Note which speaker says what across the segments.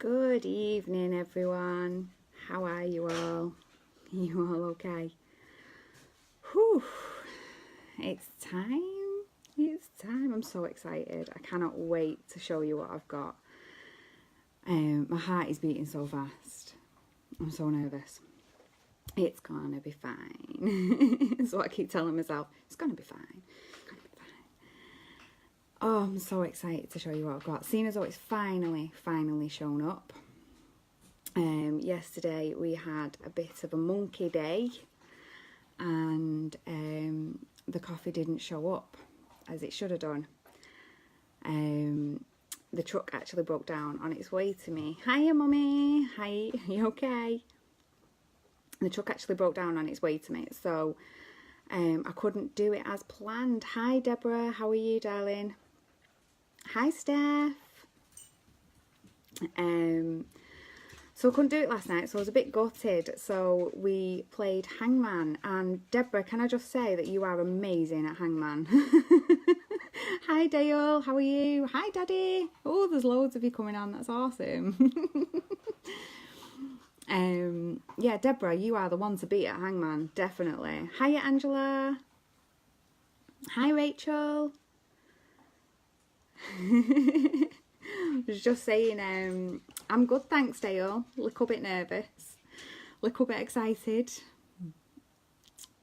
Speaker 1: Good evening, everyone. How are you all? You all okay? Whew. It's time. It's time. I'm so excited. I cannot wait to show you what I've got. My heart is beating so fast. I'm so nervous. It's gonna be fine. That's what I keep telling myself. It's gonna be fine. Oh, I'm so excited to show you what I've got. Seeing as though it's finally shown up. Yesterday we had a bit of a monkey day and the coffee didn't show up as it should have done. The truck actually broke down on its way to me. Hiya, mummy. Hi, are you okay? The truck actually broke down on its way to me, so I couldn't do it as planned. Hi, Deborah. How are you, darling? Hi, Steph. So I couldn't do it last night, so I was a bit gutted. So we played Hangman, and Deborah, can I just say that you are amazing at Hangman. Hi, Dale. How are you? Hi, Daddy. Oh, there's loads of you coming on. That's awesome. Yeah, Deborah, you are the one to beat at Hangman, definitely. Hiya, Angela. Hi, Rachel. I was just saying, I'm good, thanks, Dale. A little bit nervous, a little bit excited.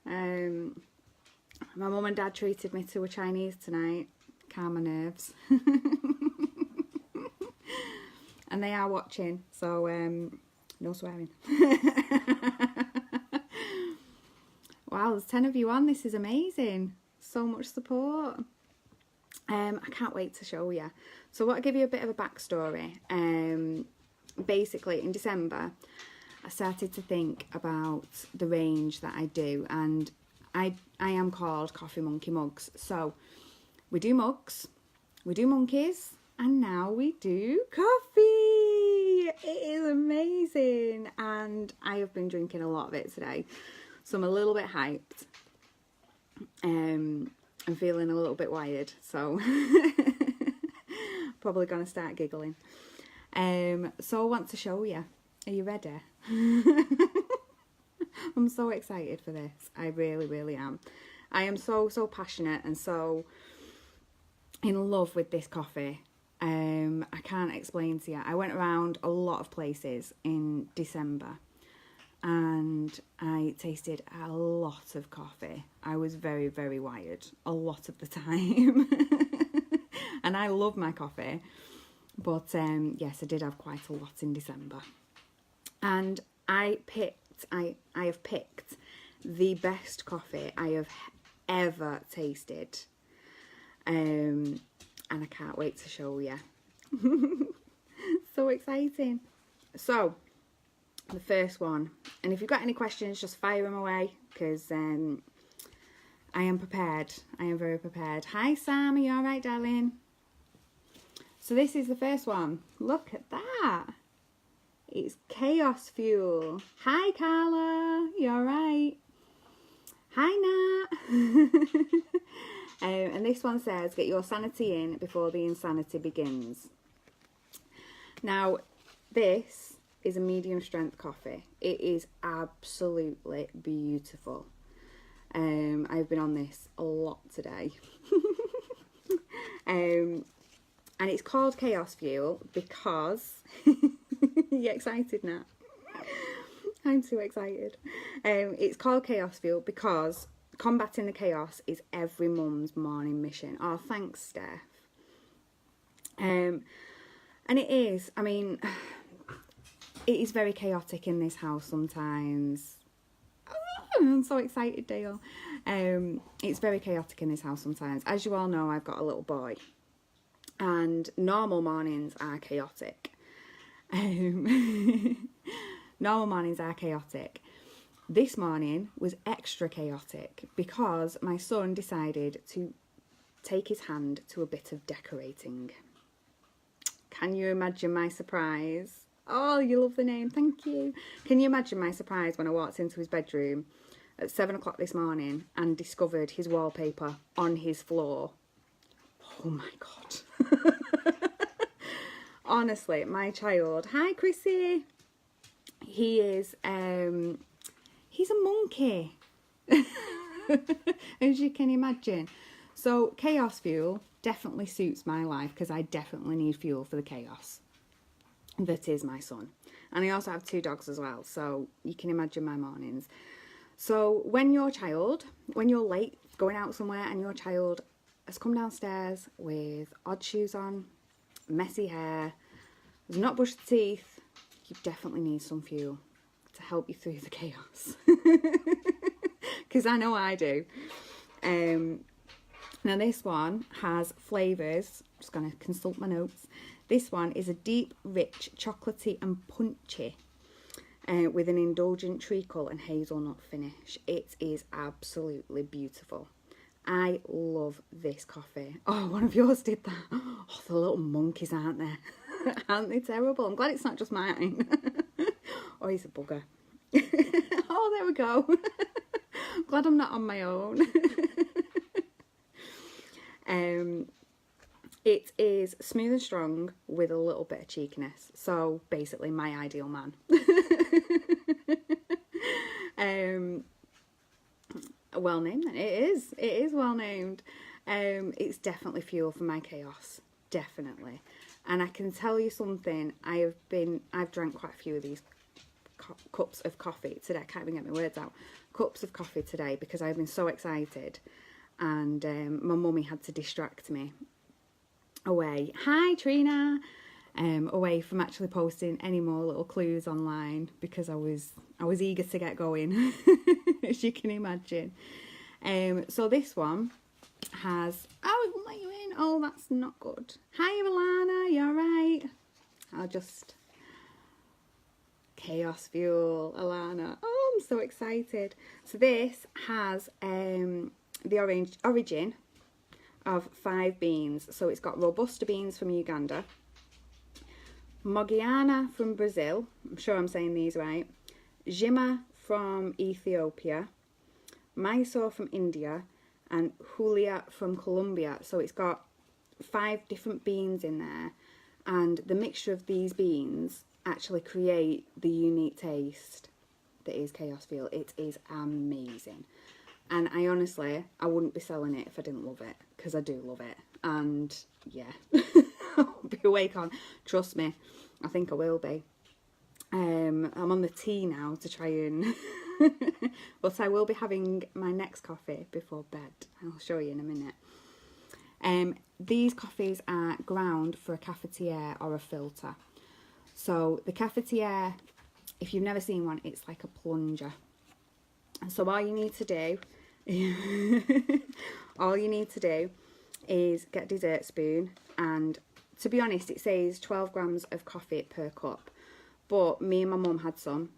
Speaker 1: My mum and dad treated me to a Chinese tonight, calm my nerves. And they are watching, so no swearing. Wow, there's 10 of you on. This is amazing. So much support. I can't wait to show you. So what, I'll give you a bit of a backstory. Basically, in December, I started to think about the range that I do, and I am called Coffee Monkey Mugs. So we do mugs, we do monkeys, and now we do coffee. It is amazing, and I have been drinking a lot of it today, so I'm a little bit hyped. I'm feeling a little bit wired, so probably gonna start giggling. So I want to show you. Are you ready? I'm so excited for this. I really am. I am so passionate and so in love with this coffee. I can't explain to you. I went around a lot of places in December and I tasted a lot of coffee. I was very wired a lot of the time. And I love my coffee, but yes, I did have quite a lot in December. And I have picked the best coffee I have ever tasted, and I can't wait to show you. So exciting. So the first one, and if you've got any questions, just fire them away, because I am prepared. I am very prepared. Hi, Sam. Are you all right, darling? So this is the first one. Look at that. It's Chaos Fuel. Hi, Carla. You all right? Hi, Nat. And this one says, get your sanity in before the insanity begins. Now, this is a medium strength coffee. It is absolutely beautiful. I've been on this a lot today. And it's called Chaos Fuel because you excited now? I'm too excited. It's called Chaos Fuel because combating the chaos is every mum's morning mission. Oh, thanks, Steph. And it is. I mean, it is very chaotic in this house sometimes. Oh, I'm so excited, Dale. It's very chaotic in this house sometimes. As you all know, I've got a little boy, and normal mornings are chaotic. Normal mornings are chaotic. This morning was extra chaotic because my son decided to take his hand to a bit of decorating. Can you imagine my surprise? Oh, you love the name, thank you. Can you imagine my surprise when I walked into his bedroom at 7 o'clock this morning and discovered his wallpaper on his floor? Oh my God. honestly, my child, hi Chrissy, he is, he's a monkey, as you can imagine. So chaos fuel definitely suits my life because I definitely need fuel for the chaos that is my son. And I also have 2 dogs as well, so you can imagine my mornings. So when you're late going out somewhere and your child has come downstairs with odd shoes on, messy hair, has not brushed teeth, you definitely need some fuel to help you through the chaos. Because I know I do. Now this one has flavours. I'm just going to consult my notes. This one is a deep, rich, chocolatey and punchy with an indulgent treacle and hazelnut finish. It is absolutely beautiful. I love this coffee. Oh, one of yours did that. Oh, the little monkeys, aren't they? Aren't they terrible? I'm glad it's not just mine. Oh, he's a bugger. Oh, there we go. Glad I'm not on my own. It is smooth and strong with a little bit of cheekiness. So basically my ideal man. Well named then. It is well named. It's definitely fuel for my chaos. Definitely. And I can tell you something, I've drank quite a few of these cups of coffee today. I can't even get my words out. Cups of coffee today because I've been so excited. And my mummy had to distract me away. Hi Trina. Away from actually posting any more little clues online because I was eager to get going, as you can imagine. So this one has, oh, it won't let you in. Oh, that's not good. Hi Alana, you alright? I'll just, chaos fuel, Alana. Oh, I'm so excited. So this has the origin of 5 beans. So it's got Robusta beans from Uganda, Mogiana from Brazil, I'm sure I'm saying these right, Jima from Ethiopia, Mysore from India, and Julia from Colombia. So it's got 5 different beans in there, and the mixture of these beans actually create the unique taste that is chaos fuel. It is amazing. And I wouldn't be selling it if I didn't love it, because I do love it. And yeah, I'll be awake on, trust me, I think I will be. I'm on the tea now to try and, but I will be having my next coffee before bed. I'll show you in a minute. These coffees are ground for a cafetiere or a filter. So the cafetiere, if you've never seen one, it's like a plunger. So all you need to do is get a dessert spoon, and to be honest it says 12 grams of coffee per cup, but me and my mum had some,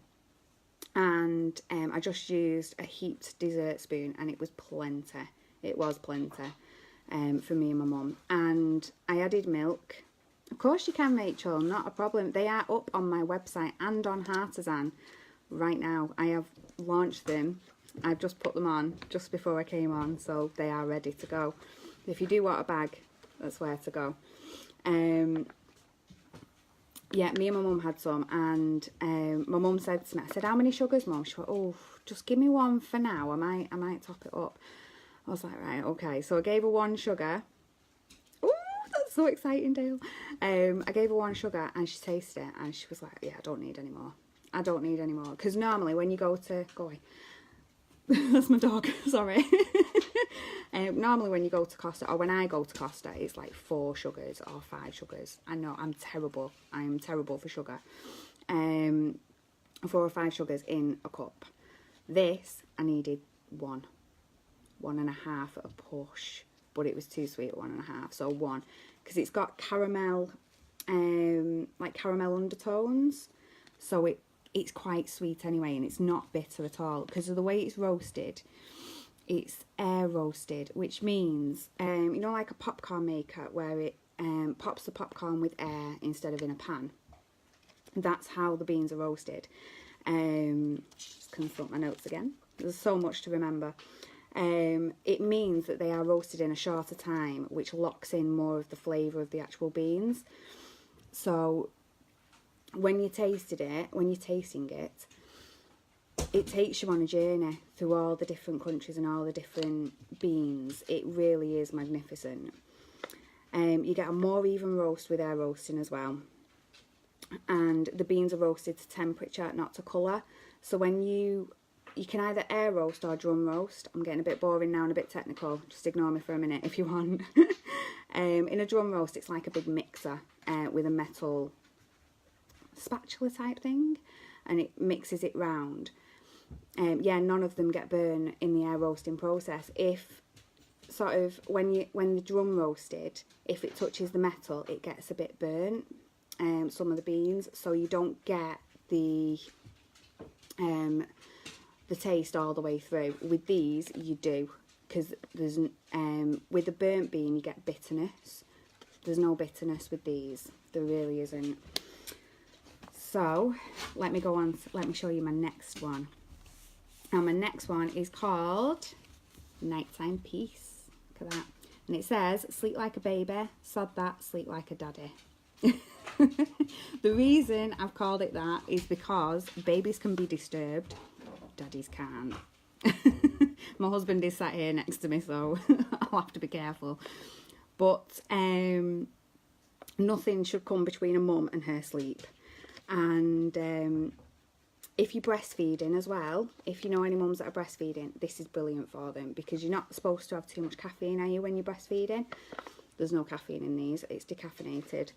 Speaker 1: and I just used a heaped dessert spoon and it was plenty. It was plenty for me and my mum. And I added milk. Of course you can, Rachel, not a problem. They are up on my website and on Heartisan right now. I have launched them. I've just put them on just before I came on, so they are ready to go. If you do want a bag, that's where to go. Yeah, me and my mum had some, and my mum said to me, I said, how many sugars, Mum? She went, oh, just give me one for now. I might top it up. I was like, right, okay. So I gave her 1 sugar. Oh, that's so exciting, Dale. I gave her 1 sugar, and she tasted it, and she was like, yeah, I don't need any more. I don't need any more. Because normally when you go to, go away. That's my dog, sorry. Normally when you go to Costa, or when I go to Costa, it's like 4 sugars or 5 sugars. I know, I'm terrible. I am terrible for sugar. 4 or 5 sugars in a cup. This, I needed 1.5 at a push, but it was too sweet at 1.5, so 1. Because it's got caramel, like caramel undertones, so it's quite sweet anyway, and it's not bitter at all because of the way it's roasted. It's air roasted, which means you know, like a popcorn maker where it pops the popcorn with air instead of in a pan. That's how the beans are roasted. Just consult my notes again, there's so much to remember. It means that they are roasted in a shorter time, which locks in more of the flavour of the actual beans. So when you're tasting it, it takes you on a journey through all the different countries and all the different beans. It really is magnificent. You get a more even roast with air roasting as well. And the beans are roasted to temperature, not to colour. So when you can either air roast or drum roast. I'm getting a bit boring now and a bit technical. Just ignore me for a minute if you want. In a drum roast, it's like a big mixer with a metal spatula type thing, and it mixes it round. Yeah, none of them get burned in the air roasting process. If sort of when the drum roasted, if it touches the metal, it gets a bit burnt. Some of the beans, so you don't get the taste all the way through. With these, you do, because there's with the burnt bean, you get bitterness. There's no bitterness with these. There really isn't. So let me go on. Let me show you my next one. And my next one is called Nighttime Peace. Look at that. And it says, sleep like a baby, sod that, sleep like a daddy. The reason I've called it that is because babies can be disturbed, daddies can't. My husband is sat here next to me, so I'll have to be careful. But nothing should come between a mum and her sleep. And if you're breastfeeding as well, if you know any mums that are breastfeeding, this is brilliant for them, because you're not supposed to have too much caffeine, are you, when you're breastfeeding? There's no caffeine in these, it's decaffeinated.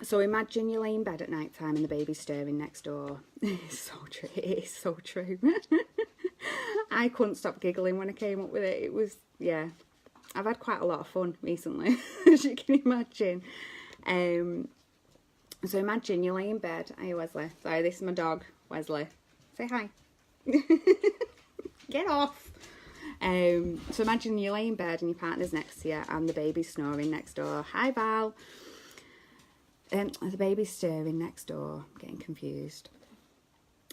Speaker 1: So imagine you lay in bed at night time and the baby's stirring next door. It's so true. It is so true. I couldn't stop giggling when I came up with it. It was, yeah. I've had quite a lot of fun recently, as you can imagine. So imagine you lay in bed. Hi, Wesley. Sorry, this is my dog, Wesley. Say hi. Get off. So imagine you lay in bed and your partner's next to you and the baby's snoring next door. Hi, Val. The baby's stirring next door. I'm getting confused.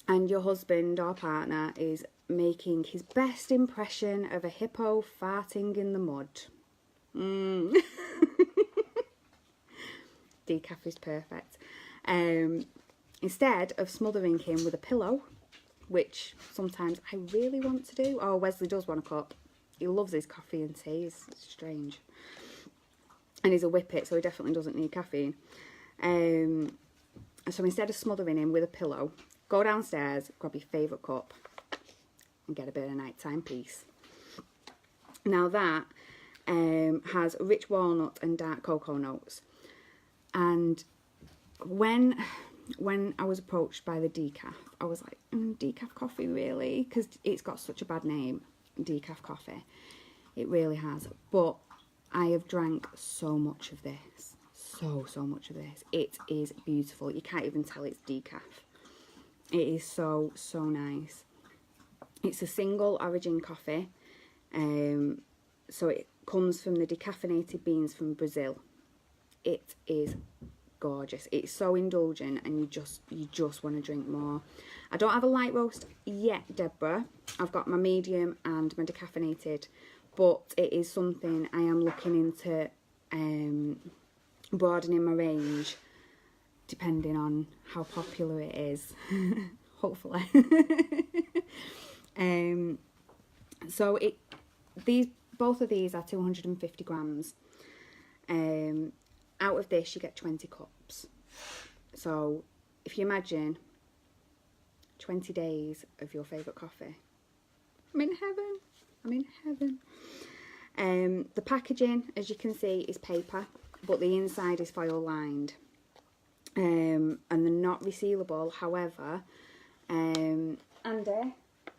Speaker 1: And your husband or partner is making his best impression of a hippo farting in the mud. Decaf is perfect. Instead of smothering him with a pillow, which sometimes I really want to do. Oh, Wesley does want a cup. He loves his coffee and tea. It's strange. And he's a whippet, so he definitely doesn't need caffeine. So instead of smothering him with a pillow, go downstairs, grab your favourite cup, and get a bit of nighttime peace. Now that has rich walnut and dark cocoa notes. And when I was approached by the decaf, I was like, decaf coffee, really? Because it's got such a bad name, decaf coffee. It really has. But I have drank so much of this. So much of this. It is beautiful. You can't even tell it's decaf. It is so nice. It's a single origin coffee. So it comes from the decaffeinated beans from Brazil. It is gorgeous. It's so indulgent, and you just want to drink more. I don't have a light roast yet, Deborah. I've got my medium and my decaffeinated, but it is something I am looking into broadening my range, depending on how popular it is. Hopefully. So both of these are 250 grams. Out of this you get 20 cups. So if you imagine 20 days of your favourite coffee, I'm in heaven. I'm in heaven. The packaging, as you can see, is paper, but the inside is foil lined. And they're not resealable. However, Andy,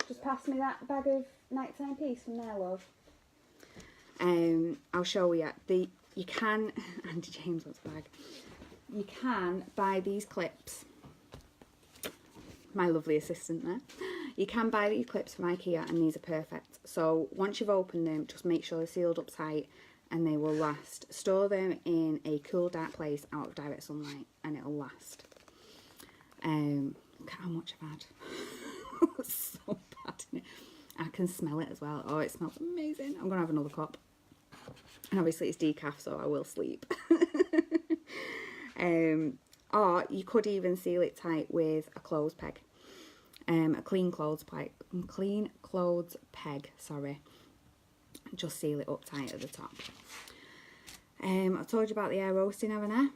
Speaker 1: just pass me that bag of nighttime peace from there, love. I'll show you. You can, Andy James wants a bag. You can buy these clips. My lovely assistant there. You can buy these clips from IKEA, and these are perfect. So once you've opened them, just make sure they're sealed up tight and they will last. Store them in a cool, dark place out of direct sunlight and it'll last. Look at how much I've had. So bad, isn't it? I can smell it as well. Oh, it smells amazing. I'm going to have another cup. And obviously it's decaf, so I will sleep. Or you could even seal it tight with a clothes peg, a clean clothes peg. Sorry, just seal it up tight at the top. I told you about the air roasting, haven't I?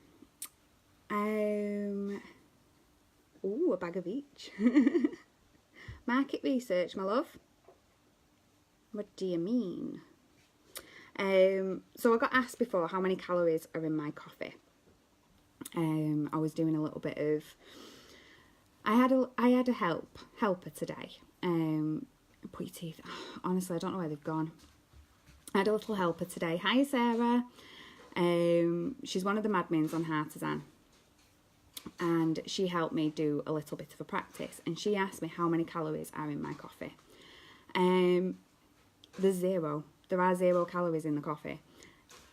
Speaker 1: Ooh, a bag of each. Market research, my love. What do you mean? So I got asked before how many calories are in my coffee. I was doing a little bit of. I had a helper today. Put your teeth. Honestly, I don't know where they've gone. I had a little helper today. Hi, Sarah. She's one of the admins on Heartizan, and she helped me do a little bit of a practice. And she asked me how many calories are in my coffee. There's zero. There are 0 calories in the coffee.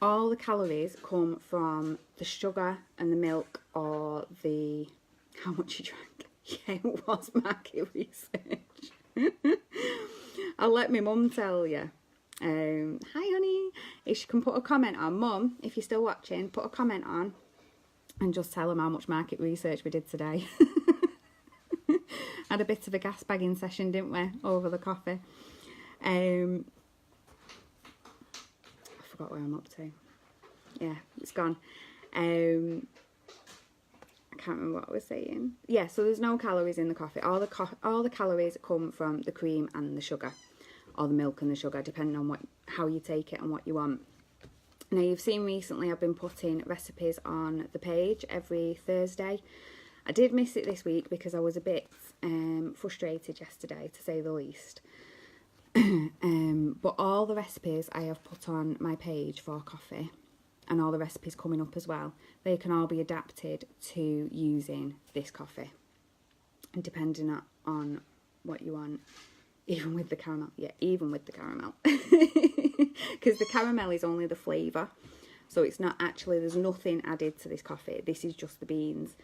Speaker 1: All the calories come from the sugar and the milk, or the how much you drank. Yeah, it was market research. I'll let my mum tell you. Hi, honey. If she can put a comment on, Mum, if you're still watching, put a comment on and just tell them how much market research we did today. Had a bit of a gas bagging session, didn't we, over the coffee. I forgot where I'm up to. Yeah, it's gone. I can't remember what I was saying. Yeah, so there's no calories in the coffee. All the calories come from the cream and the sugar, or the milk and the sugar, depending on how you take it and what you want. Now, you've seen recently I've been putting recipes on the page every Thursday. I did miss it this week because I was a bit frustrated yesterday, to say the least. But all the recipes I have put on my page for coffee, and all the recipes coming up as well, they can all be adapted to using this coffee, and depending on what you want. Even with the caramel. Yeah, even with the caramel. Because the caramel is only the flavour. So it's not actually, there's nothing added to this coffee. This is just the beans.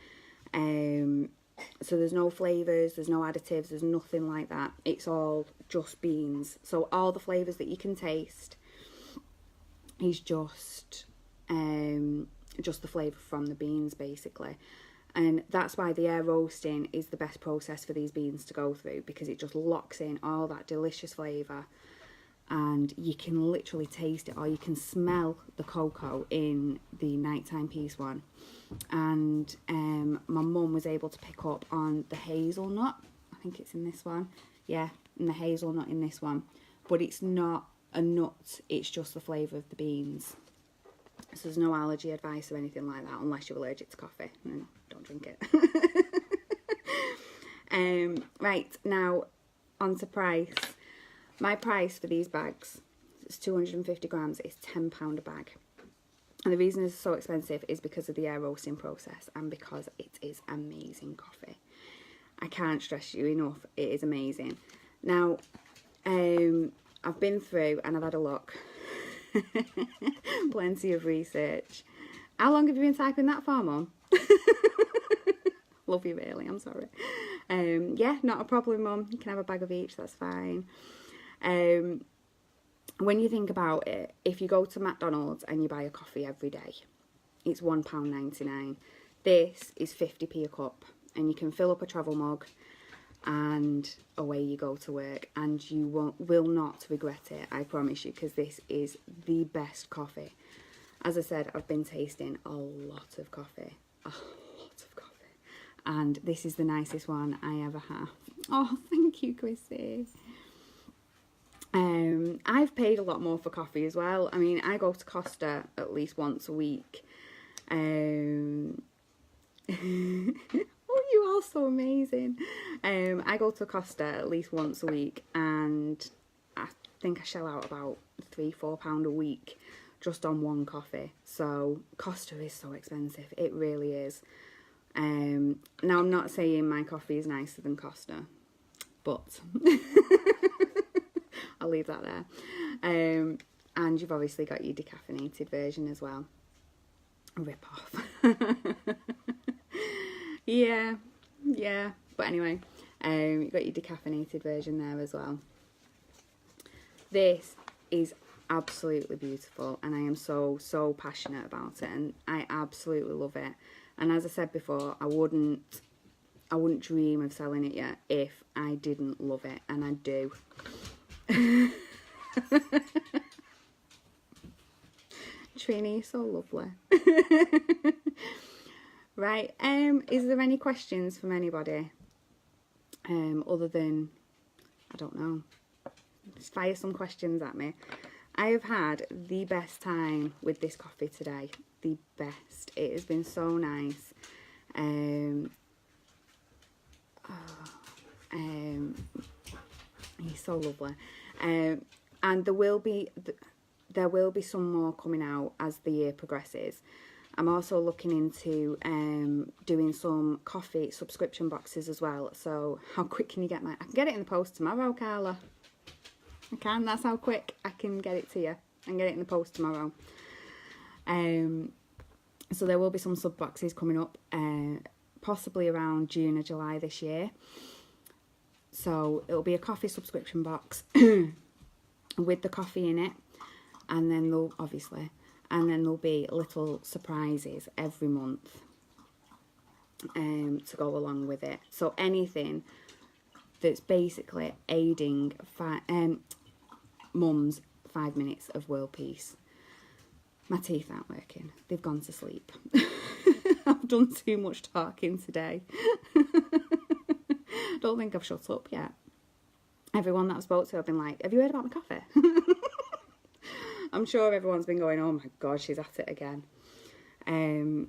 Speaker 1: So there's no flavours, there's no additives, there's nothing like that. It's all just beans. So all the flavours that you can taste is just the flavour from the beans, basically. And that's why the air roasting is the best process for these beans to go through, because it just locks in all that delicious flavour, and you can literally taste it, or you can smell the cocoa in the nighttime piece one. And my mum was able to pick up on the hazelnut. I think it's in this one. Yeah, and the hazelnut in this one. But it's not a nut, it's just the flavour of the beans. So there's no allergy advice or anything like that, unless you're allergic to coffee. Then don't drink it. Right, now on to price. My price for these bags, it's 250 grams, is £10 a bag. And the reason it's so expensive is because of the air roasting process, and because it is amazing coffee. I can't stress you enough, it is amazing. Now, I've been through and I've had a look. Plenty of research. How long have you been typing that for, Mum? Love you, really, I'm sorry. Yeah, not a problem, Mum. You can have a bag of each, that's fine. When you think about it, if you go to McDonald's and you buy a coffee every day, it's £1.99. This is 50p a cup, and you can fill up a travel mug and away you go to work, and you will not regret it, I promise you, because this is the best coffee. As I said, I've been tasting a lot of coffee, and this is the nicest one I ever have. Oh, thank you, Chrissy. I've paid a lot more for coffee as well. I mean, I go to Costa at least once a week. Oh, you are so amazing. I go to Costa at least once a week, and I think I shell out about £3-4 a week just on one coffee. So Costa is so expensive, it really is. Now, I'm not saying my coffee is nicer than Costa, but I'll leave that there. And you've obviously got your decaffeinated version as well. Rip off. Yeah. But anyway, you've got your decaffeinated version there as well. This is absolutely beautiful, and I am so passionate about it, and I absolutely love it. And as I said before, I wouldn't dream of selling it yet if I didn't love it, and I do. Trini, so lovely. Right, is there any questions from anybody? Other than, I don't know, just fire some questions at me. I have had the best time with this coffee today. The best. It has been so nice. He's so lovely. And there will be some more coming out as the year progresses. I'm also looking into doing some coffee subscription boxes as well. So how quick can you get mine? I can get it in the post tomorrow, Carla. I can. That's how quick I can get it to you. I can get it in the post tomorrow. So there will be some sub boxes coming up, possibly around June or July this year. So it'll be a coffee subscription box with the coffee in it, and then there'll be little surprises every month to go along with it. So anything that's basically aiding Mum's 5 minutes of world peace. My teeth aren't working. They've gone to sleep. I've done too much talking today. Don't think I've shut up yet. Everyone that I've spoke to, I've been like, have you heard about my coffee? I'm sure everyone's been going, oh my God, she's at it again. And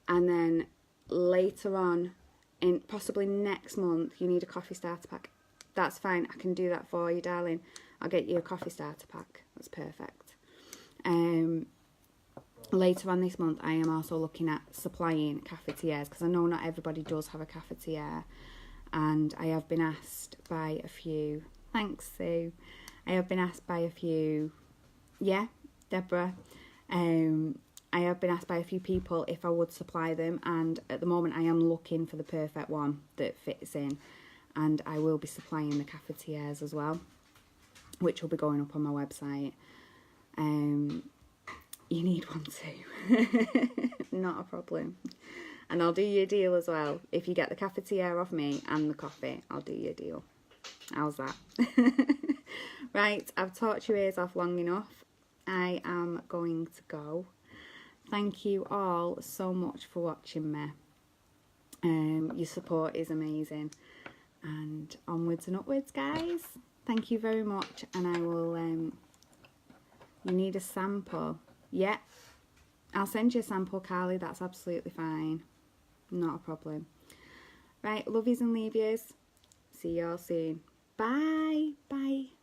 Speaker 1: then later on, in possibly next month, you need a coffee starter pack. That's fine. I can do that for you, darling. I'll get you a coffee starter pack. That's perfect. Later on this month, I am also looking at supplying cafetières, because I know not everybody does have a cafetière, and I have been asked by a few. Thanks, Sue. I have been asked by a few. Yeah, Deborah. I have been asked by a few people if I would supply them, and at the moment I am looking for the perfect one that fits in, and I will be supplying the cafetières as well, which will be going up on my website. You need one too. Not a problem. And I'll do you a deal as well. If you get the cafetière off me and the coffee, I'll do you a deal. How's that? Right, I've talked your ears off long enough. I am going to go. Thank you all so much for watching me. Your support is amazing. And onwards and upwards, guys. Thank you very much. And I will... you need a sample. Yeah. I'll send you a sample, Carly. That's absolutely fine. Not a problem. Right, lovies and leavies. See you all soon. Bye. Bye.